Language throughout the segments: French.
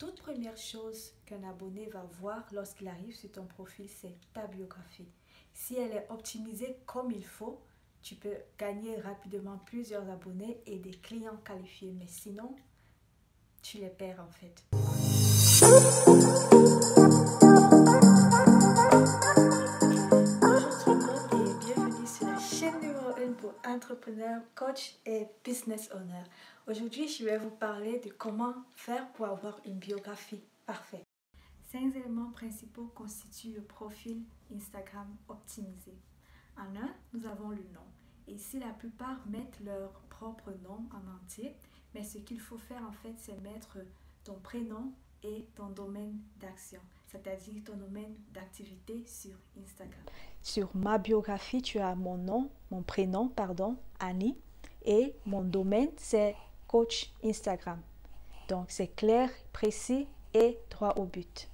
toute première chose qu'un abonné va voir lorsqu'il arrive sur ton profil, c'est ta biographie. Si elle est optimisée comme il faut, tu peux gagner rapidement plusieurs abonnés et des clients qualifiés. Mais sinon, tu les perds en fait. Bonjour tout le monde et bienvenue sur la chaîne numéro 1 pour entrepreneurs, coach et business owner. Aujourd'hui, je vais vous parler de comment faire pour avoir une biographie parfaite. 5 éléments principaux constituent le profil Instagram optimisé. En un, nous avons le nom. Et ici, la plupart mettent leur propre nom en entier, mais ce qu'il faut faire en fait, c'est mettre ton prénom et ton domaine d'action, c'est-à-dire ton domaine d'activité sur Instagram. Sur ma biographie, tu as mon nom, mon prénom, pardon, Annie, et mon domaine, c'est coach Instagram. Donc, c'est clair, précis et droit au but.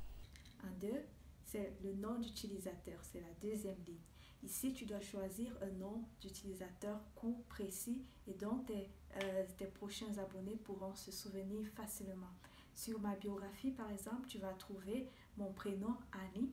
En deux, c'est le nom d'utilisateur, c'est la deuxième ligne. Ici, tu dois choisir un nom d'utilisateur court, précis, et donc tes prochains abonnés pourront se souvenir facilement. Sur ma biographie, par exemple, tu vas trouver mon prénom Annie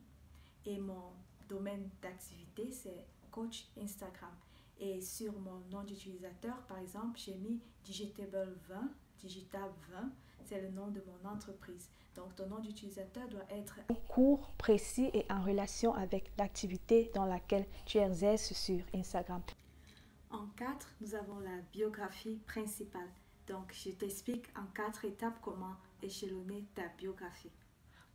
et mon domaine d'activité, c'est coach Instagram. Et sur mon nom d'utilisateur, par exemple, j'ai mis Digitable 20, Digital 20, c'est le nom de mon entreprise. Donc, ton nom d'utilisateur doit être court, précis et en relation avec l'activité dans laquelle tu exerces sur Instagram. En 4, nous avons la biographie principale. Donc, je t'explique en 4 étapes comment échelonner ta biographie.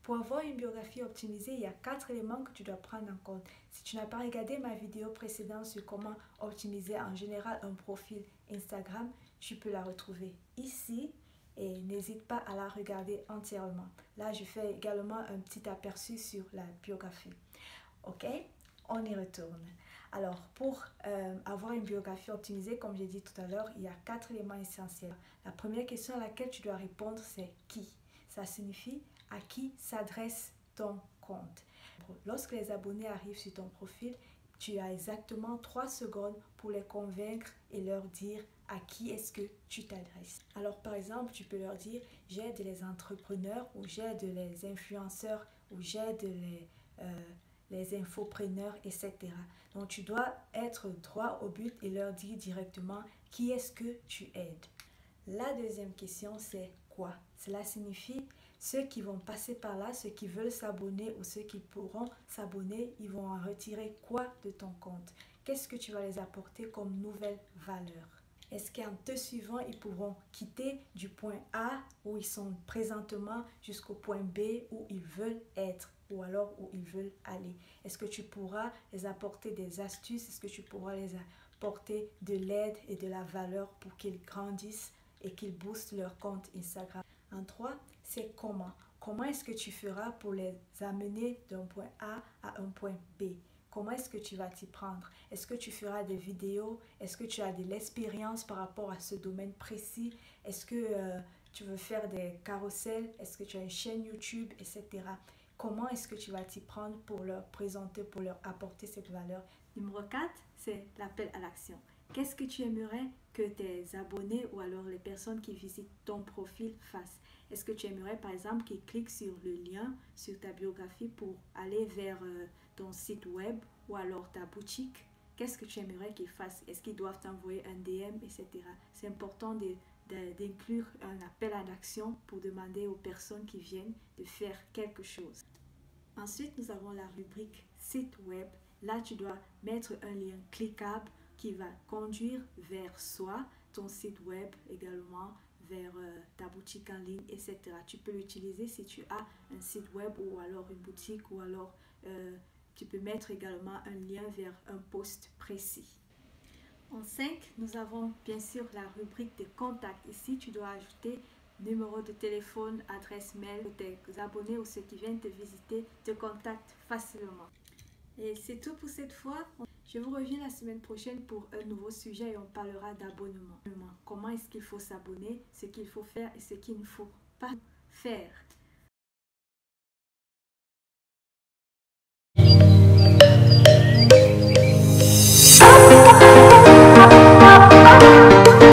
Pour avoir une biographie optimisée, il y a 4 éléments que tu dois prendre en compte. Si tu n'as pas regardé ma vidéo précédente sur comment optimiser en général un profil Instagram, tu peux la retrouver ici et n'hésite pas à la regarder entièrement. Là, je fais également un petit aperçu sur la biographie. Ok, on y retourne. Alors, pour avoir une biographie optimisée, comme j'ai dit tout à l'heure, il y a 4 éléments essentiels. La première question à laquelle tu dois répondre, c'est qui? Ça signifie à qui s'adresse ton compte. Lorsque les abonnés arrivent sur ton profil, tu as exactement 3 secondes pour les convaincre et leur dire à qui est-ce que tu t'adresses. Alors par exemple, tu peux leur dire j'aide les entrepreneurs ou j'aide les influenceurs ou j'aide les infopreneurs, etc. Donc tu dois être droit au but et leur dire directement qui est-ce que tu aides. La deuxième question, c'est quoi? Cela signifie ceux qui vont passer par là, ceux qui veulent s'abonner ou ceux qui pourront s'abonner, ils vont en retirer quoi de ton compte? Qu'est-ce que tu vas les apporter comme nouvelle valeur? Est-ce qu'en te suivant, ils pourront quitter du point A où ils sont présentement jusqu'au point B où ils veulent être ou alors où ils veulent aller? Est-ce que tu pourras les apporter des astuces? Est-ce que tu pourras les apporter de l'aide et de la valeur pour qu'ils grandissent et qu'ils boostent leur compte Instagram? En 3, c'est comment. Comment est-ce que tu feras pour les amener d'un point A à un point B? Comment est-ce que tu vas t'y prendre? Est-ce que tu feras des vidéos? Est-ce que tu as de l'expérience par rapport à ce domaine précis? Est-ce que tu veux faire des carousels? Est-ce que tu as une chaîne YouTube, etc. Comment est-ce que tu vas t'y prendre pour leur présenter, pour leur apporter cette valeur? Numéro 4, c'est l'appel à l'action. Qu'est-ce que tu aimerais que tes abonnés ou alors les personnes qui visitent ton profil fassent? Est-ce que tu aimerais par exemple qu'ils cliquent sur le lien sur ta biographie pour aller vers ton site web ou alors ta boutique? Qu'est-ce que tu aimerais qu'ils fassent? Est-ce qu'ils doivent t'envoyer un DM, etc. C'est important d'inclure un appel à l'action pour demander aux personnes qui viennent de faire quelque chose. Ensuite, nous avons la rubrique site web. Là, tu dois mettre un lien cliquable qui va conduire vers soit ton site web également, vers ta boutique en ligne, etc. Tu peux l'utiliser si tu as un site web ou alors une boutique ou alors tu peux mettre également un lien vers un post précis. En 5, nous avons bien sûr la rubrique des contacts. Ici, tu dois ajouter numéro de téléphone, adresse mail, tes abonnés ou ceux qui viennent te visiter te contactent facilement. Et c'est tout pour cette fois. Je vous reviens la semaine prochaine pour un nouveau sujet et on parlera d'abonnement. Comment est-ce qu'il faut s'abonner, ce qu'il faut faire et ce qu'il ne faut pas faire.